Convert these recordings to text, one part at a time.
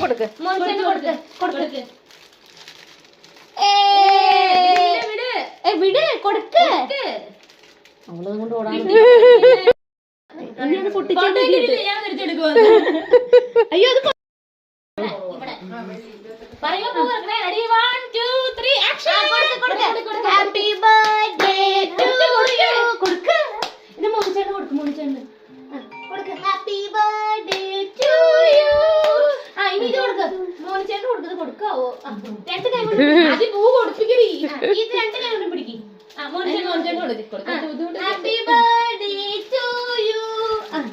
കൊടുക്ക് വിട് കൊടുക്ക് അവളതും കൊണ്ട് ഓടാൻ അയ്യോ അത് ഹാപ്പി ബർത്ത്ഡേ കൊടുക്ക് ഇത് മോനിച്ചേട്ടന് കൊടുക്ക് മോനിച്ചേട്ടന് ഹാപ്പി ബർത്ത്ഡേ ടു യു ഇനി ഇത് കൊടുക്ക് മോനിച്ചേട്ടന് കൊടുക്കുന്നത് കൊടുക്കാവോ രണ്ട് കൈ അത് പൂ കൊടുപ്പിക്കരി ഇത് രണ്ട് കൈ കൊണ്ട് പിടിക്കും മോനിച്ചേട്ടൻ കൊടുക്ക് ഹാപ്പി ബർത്ത്ഡേ ടു യു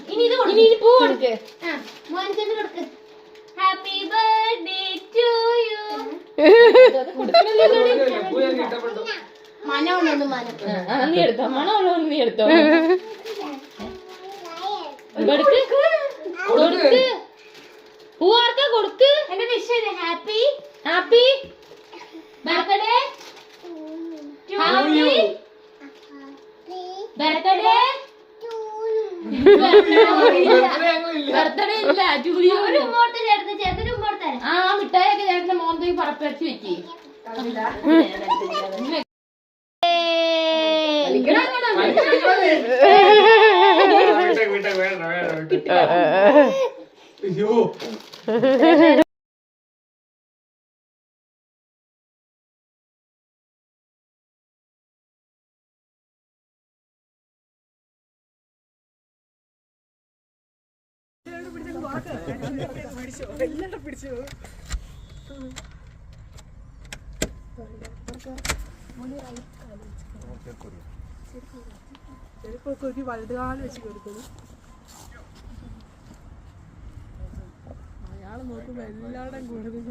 ഇനി ഇത് കൊടുക്ക് ഇനി പൂ കൊടുക്ക് മോനിച്ചേട്ടന് കൊടുക്ക് ഹാപ്പി ബർത്ത്ഡേ ടു യു മണമുള്ളൊന്നും നീ എടുത്തോ മണമുള്ളൊന്നും നീ എടുത്തോ പൂവാർക്ക കൊടുക്ക് എന്റെ wish happy happy birthday birthday birthday ഇല്ല ജൂലിയോ ഒരു ഉമ്മോർത്ത് ചേർത്ത് ചേർത്തിട്ട് ഉമ്മോർത്ത് ആ മിഠായിയൊക്കെ ചേട്ടന്റെ മോന്തോയി പറപ്പരച്ച് വെക്കി ഒരു വലുതുകാലം വെച്ച് കൊടുക്കുന്നു അയാള് നോക്കുമ്പോ എല്ലായിടം കൂടുതൽ